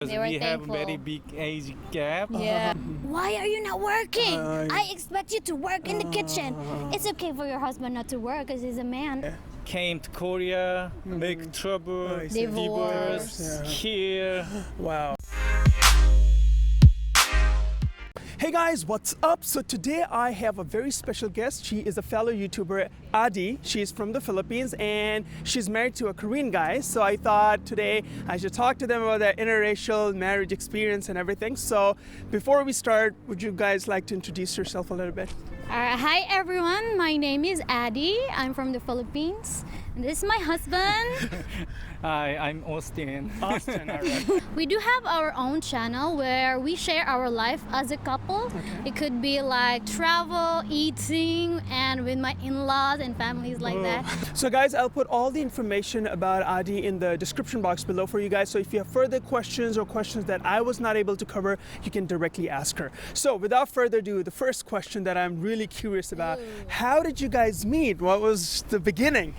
They Because were we have thankful. very big age gap. Yeah. Why are you not working? I expect you to work in the kitchen. It's okay for your husband not to work because he's a man. Came to Korea, make trouble, I see. Divorce. Yeah. here. Wow. Hey guys, what's up? So today I have a very special guest. She is a fellow YouTuber, Addeih. She's from the Philippines and she's married to a Korean guy. So I thought today I should talk to them about their interracial marriage experience and everything. So before we start, would you guys like to introduce yourself a little bit? Hi everyone, my name is Addeih. I'm from the Philippines. And this is my husband. Hi, I'm Austin. Austin, all right. We do have our own channel where we share our life as a couple. It could be like travel, eating, and with my in-laws and families like that. So guys, I'll put all the information about Addeih in the description box below for you guys. So if you have further questions or questions that I was not able to cover, you can directly ask her. So without further ado, the first question that I'm really curious about, how did you guys meet? What was the beginning?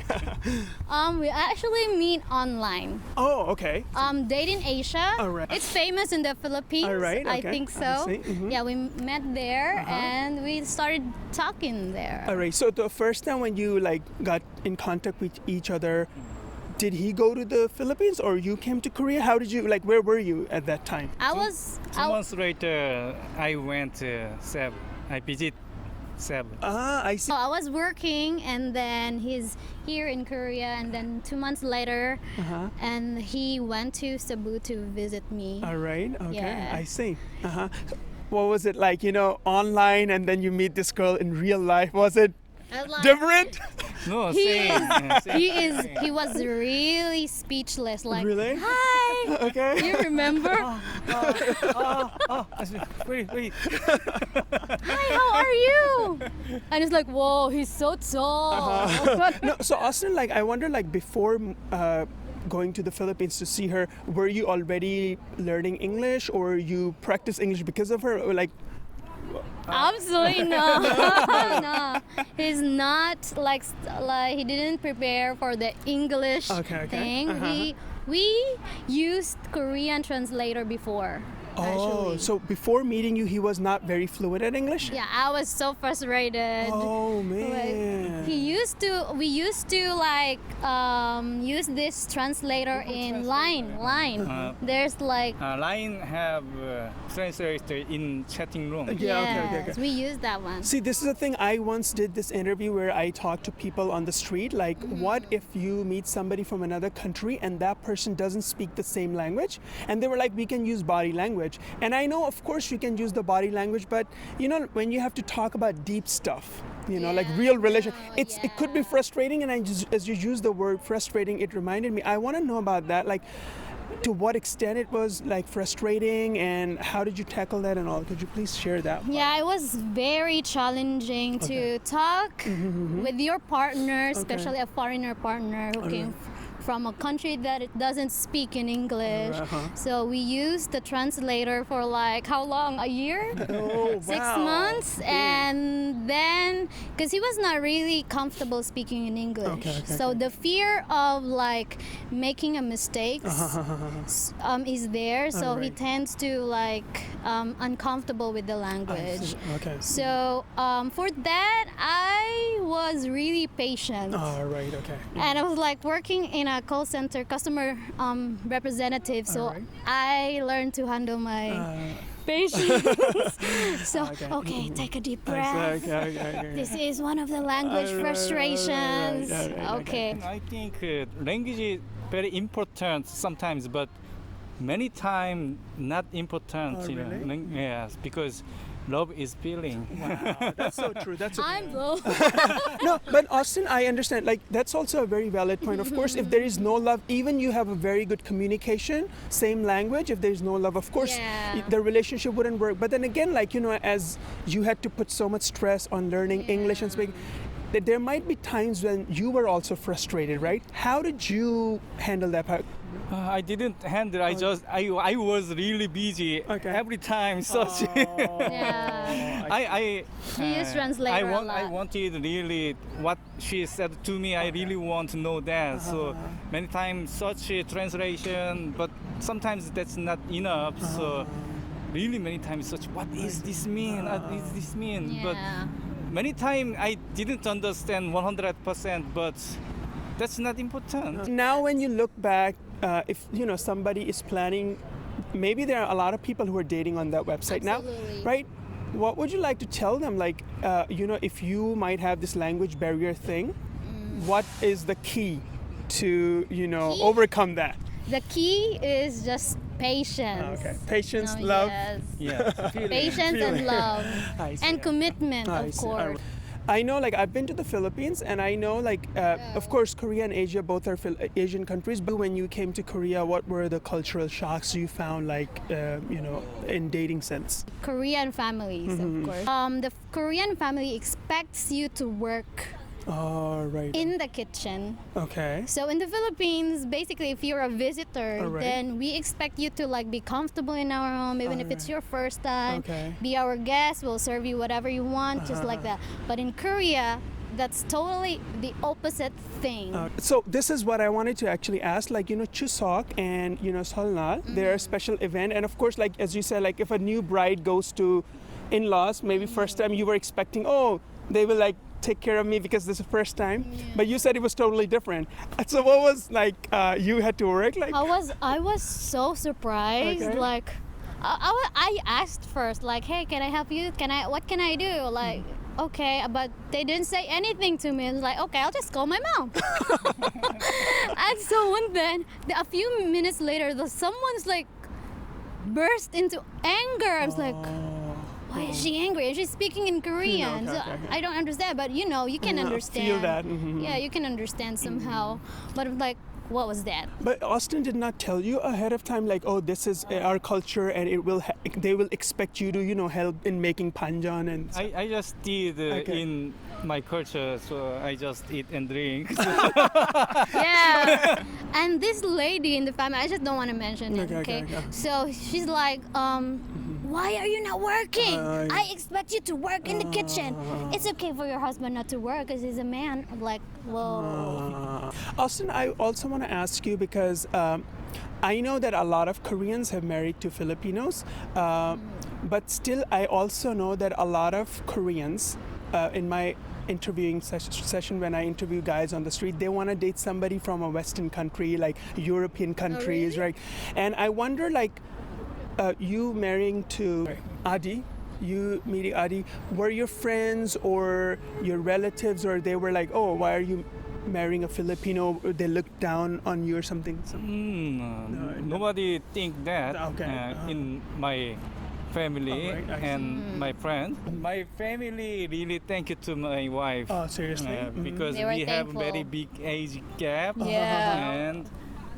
We actually meet online. Oh, okay. Dating Asia. All right. It's famous in the Philippines. All right, I okay. think I so. see, mhm. Yeah, we met there and we started talking there. All right. So the first time when you got in contact with each other, did he go to the Philippines or you came to Korea? How did you where were you at that time? I was 2 months later, I went to Cebu. I visit Cebu. Ah, I see. I was working and then he's here in Korea and then 2 months later and he went to Cebu to visit me. All right. Okay. Yeah. I see. What was it like? Online and then you meet this girl in real life. Was it I was like, different? No, He same. is, Same. he was really speechless, like, Really? hi, Okay. you remember? Wait. Hi, how are you? And it's like, whoa, he's so tall. No. So Austin, I wonder, before going to the Philippines to see her, were you already learning English or you practice English because of her? Or Absolutely no. No. He's not like he didn't prepare for the English Okay. thing. We used Korean translator before. Oh, Actually. so before meeting you, he was not very fluent at English? Yeah, I was so frustrated. Oh, man. We used to use this translator in line. There's Line have translator in chatting room. Yeah, okay. we use that one. See, this is the thing. I once did this interview where I talked to people on the street, what if you meet somebody from another country and that person doesn't speak the same language? And they were like, we can use body language. And I know, of course, you can use the body language, but when you have to talk about deep stuff, real relation, it could be frustrating. And as you use the word frustrating, it reminded me, I want to know about that. To what extent it was frustrating and how did you tackle that and all? Could you please share that? Yeah, it was very challenging to talk with your partner, especially a foreigner partner who came from a country that it doesn't speak in English. So we used the translator for how long? A year? Oh, 6 wow. months. And then, because he was not really comfortable speaking in English. So the fear of making a mistake is there. So he tends to uncomfortable with the language. Okay. So for that, I was really patient. All right. Okay. And I was working in a call center, customer representative. So Alright. I learned to handle my patience. So, okay, take a deep breath. Okay. This is one of the language frustrations. Okay. I think language is very important sometimes, but many times not important. Oh, really? Yes, because love is feeling. Wow, that's so true. That's so I'm low. No, but Austin, I understand. That's also a very valid point. Of course, if there is no love, even you have a very good communication, same language. If there's no love, of course, Yeah. the relationship wouldn't work. But then again, as you had to put so much stress on learning English and speaking, that there might be times when you were also frustrated, right? How did you handle that part? I didn't handle. I was really busy every time. Such. Yeah. I He used translator a lot. I wanted really what she said to me. I really want to know that. So many times such a translation, but sometimes that's not enough. So really many times such. What is this mean? What is this mean? Yeah. But many times I didn't understand 100%. But that's not important. Now, when you look back, if somebody is planning, maybe there are a lot of people who are dating on that website Absolutely. now, right? What would you like to tell them? Like, if you might have this language barrier thing, what is the key to overcome that? The key is just patience. Okay, patience, No, love. Yes. Yeah. Patience and love. I see. And commitment, I of see. course. I know, like, I've been to the Philippines, and I know, like, of course, Korea and Asia both are Asian countries. But when you came to Korea, what were the cultural shocks you found, like, in dating sense? Korean families, of course. The Korean family expects you to work Oh, right. in the kitchen. Okay. So in the Philippines, basically, if you're a visitor, Alright. then we expect you to like be comfortable in our home, even if it's your first time. Okay. Be our guest. We'll serve you whatever you want, just like that. But in Korea, that's totally the opposite thing. So this is what I wanted to actually ask, like, Chuseok and, Seolnal, they're a special event. And of course, like, as you said, like, if a new bride goes to in-laws, maybe first time you were expecting, they will like take care of me because this is the first time. But you said it was totally different. So what was like, you had to work like? I was so surprised. Okay. Like, I asked first, like, hey, can I help you? What can I do? Like, okay, but they didn't say anything to me. I was like, okay, I'll just call my mom. And so and then a few minutes later, someone's like burst into anger. I was like, why is she angry? And she's speaking in Korean. Okay, So okay. I don't understand, but you can understand. Feel that. Yeah, you can understand somehow. But I'm like, what was that? But Austin did not tell you ahead of time, like, this is our culture, and they will expect you to, help in making panjan and. I just did in my culture, so I just eat and drink. Yeah. And this lady in the family, I just don't want to mention it, Okay. So she's like, why are you not working? I expect you to work in the kitchen. It's okay for your husband not to work because he's a man. I'm like, whoa. Austin, I also want to ask you because I know that a lot of Koreans have married to Filipinos, but still I also know that a lot of Koreans in my interviewing session when I interview guys on the street, they want to date somebody from a Western country, like European countries, really? right? And I wonder, like, you marrying to Addeih, you meeting Addeih, were your friends or your relatives, or they were like, oh, why are you marrying a Filipino? Or they looked down on you or something? Nobody think that Okay. in my family Alright, I see. and my friend. My family really thank you to my wife. Oh, seriously? Because They were we have thankful. very big age gap. Yeah. And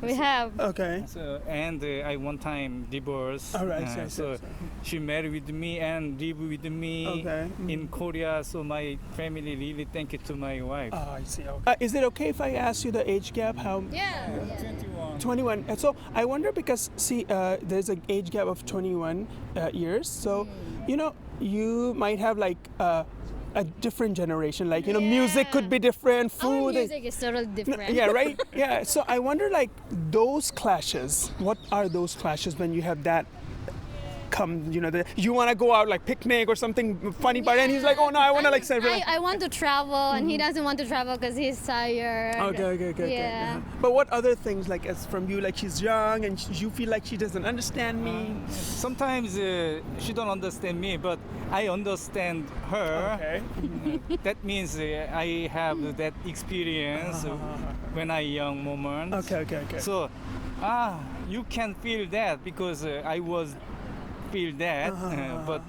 We have. Okay. so I one time divorced. All right, so she married with me and live with me Okay. in Korea. So my family really thank you to my wife. Oh, I see. Okay. Is it okay if I ask you the age gap? How? Yeah. 21. And so I wonder because, see, there's an age gap of 21 years. So, you might have like a different generation. Like, music could be different, Our food. music is totally different. Yeah, right? Yeah. So I wonder, like, those clashes, what are those clashes when you have that come, you want to go out like picnic or something funny, but and he's like, oh no, I want to like celebrate. I want to travel, and he doesn't want to travel because he's tired. Okay. Yeah. But what other things, like, as from you, like, she's young and you feel like she doesn't understand me? Sometimes she don't understand me, but I understand her. Okay. That means I have that experience when I young moment. Okay. So, you can feel that because I was feel that, but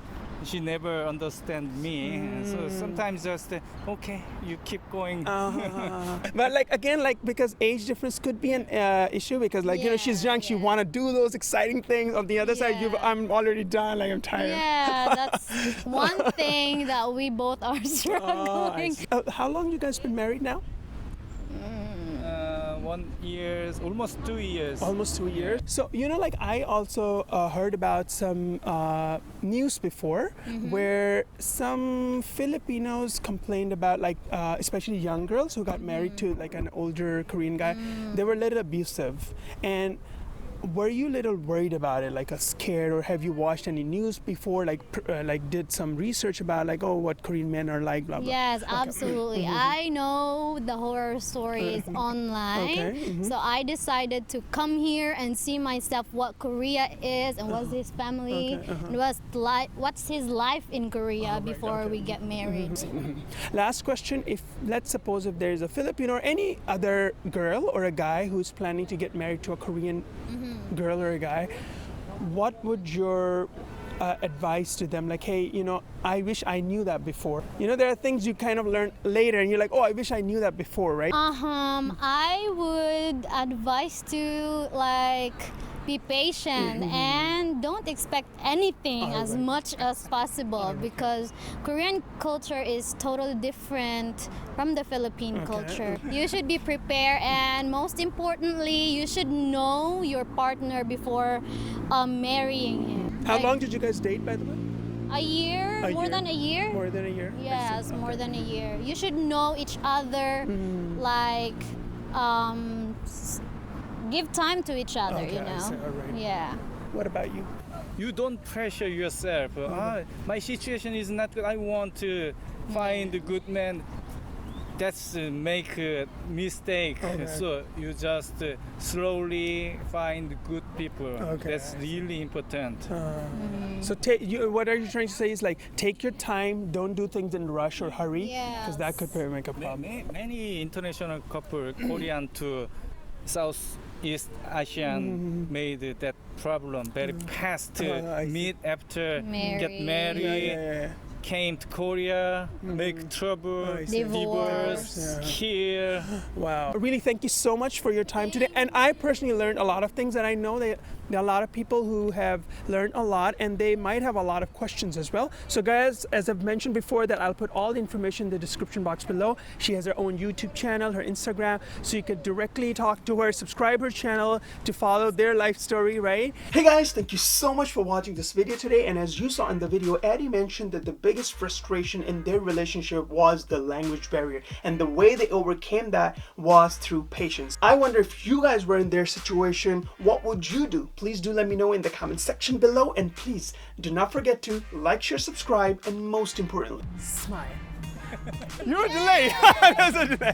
she never understand me. So sometimes just okay, you keep going. But like again, like because age difference could be an issue because like she's young, she want to do those exciting things. On the other side, I'm already done. Like I'm tired. Yeah, that's one thing that we both are struggling. How long you guys been married now? 1 year, almost 2 years. Almost 2 years. So, you know, like I also heard about some news before where some Filipinos complained about, like, especially young girls who got married to like an older Korean guy. They were a little abusive. And were you a little worried about it, like scared, or have you watched any news before, like did some research about like, oh, what Korean men are like, blah blah? Yes, absolutely. I know the horror stories online, so I decided to come here and see myself what Korea is and what's his family and what's his life in Korea before we get married. Last question: if let's suppose if there's a Filipino or any other girl or a guy who's planning to get married to a Korean girl or a guy, what would your advice to them? Like, hey, you know, I wish I knew that before. You know, there are things you kind of learn later and you're like, oh, I wish I knew that before, right? I would advise to like be patient and don't expect anything as much as possible because Korean culture is totally different from the Philippine culture. You should be prepared, and most importantly, you should know your partner before marrying him. How long did you guys date, by the way? A year? More than a year? More than a year? Yes, more than a year. You should know each other, like give time to each other, you know. Yeah. What about you? You don't pressure yourself. My situation is not good. I want to find a good man. That's make a mistake. So you just slowly find good people. That's really important. So what are you trying to say is like take your time, don't do things in rush or hurry, because that could make a problem. Many international couple, Korean to Southeast Asian, made that problem very fast. Meet after get married. Came to Korea, make trouble, divorce, kill. Wow. Really, thank you so much for your time today. And I personally learned a lot of things, and I know that there are a lot of people who have learned a lot, and they might have a lot of questions as well. So guys, as I've mentioned before, that I'll put all the information in the description box below. She has her own YouTube channel, her Instagram, so you can directly talk to her, subscribe her channel to follow their life story, right? Hey guys, thank you so much for watching this video today. And as you saw in the video, Addeih mentioned that the biggest frustration in their relationship was the language barrier, and the way they overcame that was through patience. I wonder if you guys were in their situation, what would you do? Please do let me know in the comment section below, and please do not forget to like, share, subscribe, and most importantly, smile. You're delayed. There's a delay.